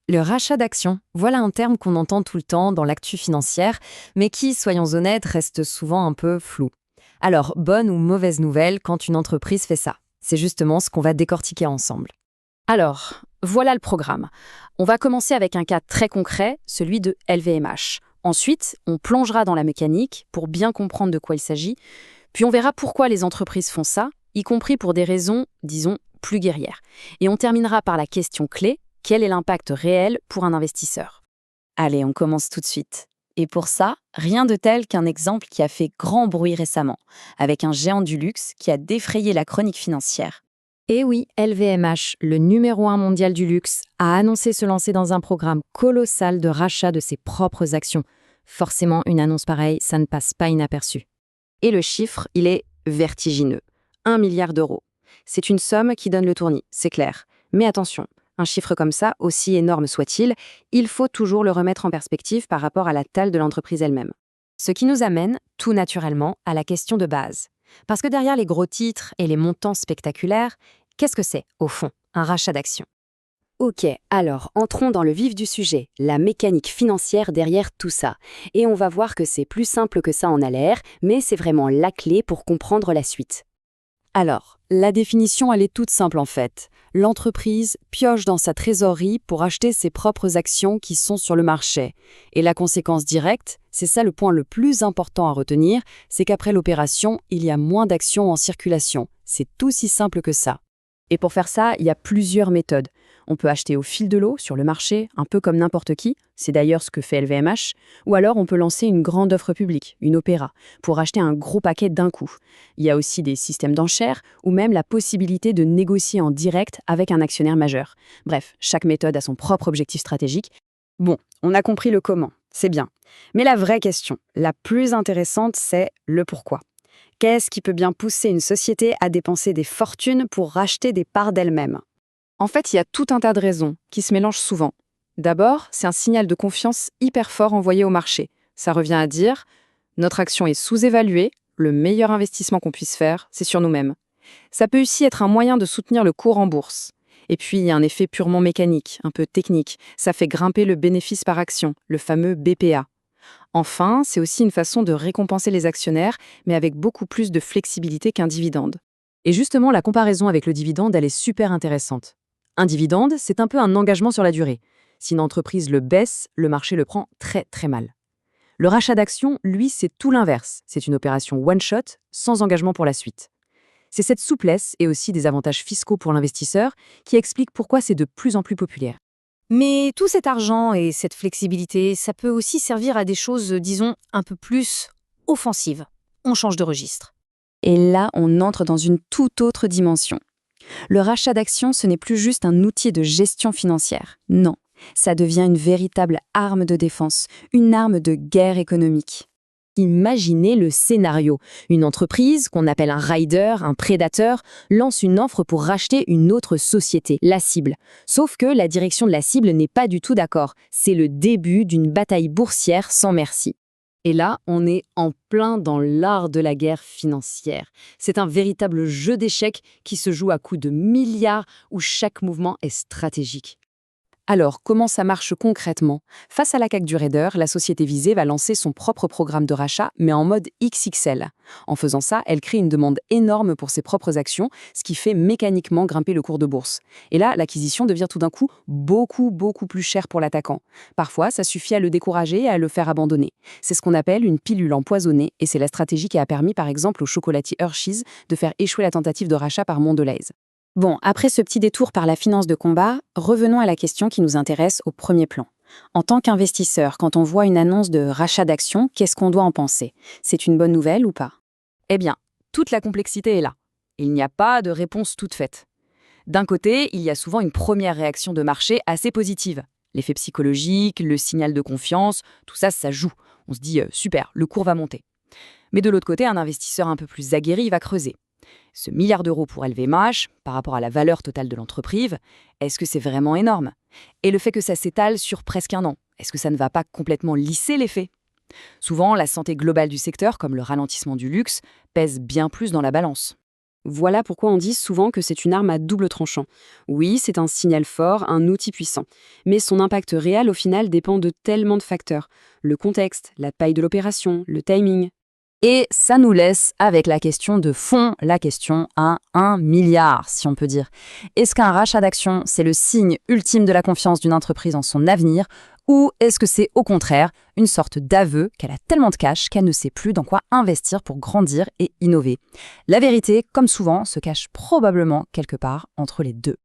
Le rachat d'actions, voilà un terme qu'on entend tout le temps dans l'actu financière, mais qui, soyons honnêtes, reste souvent un peu flou. Alors, bonne ou mauvaise nouvelle quand une entreprise fait ça? C'est justement ce qu'on va décortiquer ensemble. Alors, voilà le programme. On va commencer avec un cas très concret, celui de LVMH. Ensuite, on plongera dans la mécanique pour bien comprendre de quoi il s'agit, puis on verra pourquoi les entreprises font ça, y compris pour des raisons, disons, plus guerrières. Et on terminera par la question clé, quel est l'impact réel pour un investisseur? Allez, on commence tout de suite. Et pour ça, rien de tel qu'un exemple qui a fait grand bruit récemment, avec un géant du luxe qui a défrayé la chronique financière. Et oui, LVMH, le numéro 1 mondial du luxe, a annoncé se lancer dans un programme colossal de rachat de ses propres actions. Forcément, une annonce pareille, ça ne passe pas inaperçu. Et le chiffre, il est vertigineux. 1 milliard d'euros. C'est une somme qui donne le tournis, c'est clair. Mais attention, un chiffre comme ça, aussi énorme soit-il, il faut toujours le remettre en perspective par rapport à la taille de l'entreprise elle-même. Ce qui nous amène, tout naturellement, à la question de base. Parce que derrière les gros titres et les montants spectaculaires, qu'est-ce que c'est, au fond, un rachat d'actions? Ok, alors entrons dans le vif du sujet, la mécanique financière derrière tout ça. Et on va voir que c'est plus simple que ça en a l'air, mais c'est vraiment la clé pour comprendre la suite. Alors, la définition, elle est toute simple en fait. L'entreprise pioche dans sa trésorerie pour acheter ses propres actions qui sont sur le marché. Et la conséquence directe, c'est ça le point le plus important à retenir, c'est qu'après l'opération, il y a moins d'actions en circulation. C'est aussi simple que ça. Et pour faire ça, il y a plusieurs méthodes. On peut acheter au fil de l'eau, sur le marché, un peu comme n'importe qui, c'est d'ailleurs ce que fait LVMH, ou alors on peut lancer une grande offre publique, une opéra, pour acheter un gros paquet d'un coup. Il y a aussi des systèmes d'enchères, ou même la possibilité de négocier en direct avec un actionnaire majeur. Bref, chaque méthode a son propre objectif stratégique. Bon, on a compris le comment, c'est bien. Mais la vraie question, la plus intéressante, c'est le pourquoi. Qu'est-ce qui peut bien pousser une société à dépenser des fortunes pour racheter des parts d'elle-même? En fait, il y a tout un tas de raisons qui se mélangent souvent. D'abord, c'est un signal de confiance hyper fort envoyé au marché. Ça revient à dire « notre action est sous-évaluée, le meilleur investissement qu'on puisse faire, c'est sur nous-mêmes ». Ça peut aussi être un moyen de soutenir le cours en bourse. Et puis, il y a un effet purement mécanique, un peu technique. Ça fait grimper le bénéfice par action, le fameux BPA. Enfin, c'est aussi une façon de récompenser les actionnaires, mais avec beaucoup plus de flexibilité qu'un dividende. Et justement, la comparaison avec le dividende, elle est super intéressante. Un dividende, c'est un peu un engagement sur la durée. Si une entreprise le baisse, le marché le prend très très mal. Le rachat d'actions, lui, c'est tout l'inverse. C'est une opération one-shot, sans engagement pour la suite. C'est cette souplesse et aussi des avantages fiscaux pour l'investisseur qui expliquent pourquoi c'est de plus en plus populaire. Mais tout cet argent et cette flexibilité, ça peut aussi servir à des choses, disons, un peu plus offensives. On change de registre. Et là, on entre dans une toute autre dimension. Le rachat d'actions, ce n'est plus juste un outil de gestion financière. Non, ça devient une véritable arme de défense, une arme de guerre économique. Imaginez le scénario. Une entreprise, qu'on appelle un rider, un prédateur, lance une offre pour racheter une autre société, la cible. Sauf que la direction de la cible n'est pas du tout d'accord. C'est le début d'une bataille boursière sans merci. Et là, on est en plein dans l'art de la guerre financière. C'est un véritable jeu d'échecs qui se joue à coups de milliards où chaque mouvement est stratégique. Alors, comment ça marche concrètement? Face à la CAC du raider, la société visée va lancer son propre programme de rachat, mais en mode XXL. En faisant ça, elle crée une demande énorme pour ses propres actions, ce qui fait mécaniquement grimper le cours de bourse. Et là, l'acquisition devient tout d'un coup beaucoup plus chère pour l'attaquant. Parfois, ça suffit à le décourager et à le faire abandonner. C'est ce qu'on appelle une pilule empoisonnée, et c'est la stratégie qui a permis par exemple au chocolatier Hershey's de faire échouer la tentative de rachat par Mondelez. Bon, après ce petit détour par la finance de combat, revenons à la question qui nous intéresse au premier plan. En tant qu'investisseur, quand on voit une annonce de rachat d'actions, qu'est-ce qu'on doit en penser? C'est une bonne nouvelle ou pas? Eh bien, toute la complexité est là. Il n'y a pas de réponse toute faite. D'un côté, il y a souvent une première réaction de marché assez positive. L'effet psychologique, le signal de confiance, tout ça, ça joue. On se dit « super, le cours va monter ». Mais de l'autre côté, un investisseur un peu plus aguerri va creuser. Ce milliard d'euros pour LVMH, par rapport à la valeur totale de l'entreprise, est-ce que c'est vraiment énorme? Et le fait que ça s'étale sur presque un an, est-ce que ça ne va pas complètement lisser l'effet? Souvent, la santé globale du secteur, comme le ralentissement du luxe, pèse bien plus dans la balance. Voilà pourquoi on dit souvent que c'est une arme à double tranchant. Oui, c'est un signal fort, un outil puissant. Mais son impact réel, au final, dépend de tellement de facteurs. Le contexte, la taille de l'opération, le timing. Et ça nous laisse avec la question de fond, la question à 1 milliard, si on peut dire. Est-ce qu'un rachat d'actions, c'est le signe ultime de la confiance d'une entreprise en son avenir, ou est-ce que c'est au contraire une sorte d'aveu qu'elle a tellement de cash qu'elle ne sait plus dans quoi investir pour grandir et innover? La vérité, comme souvent, se cache probablement quelque part entre les deux.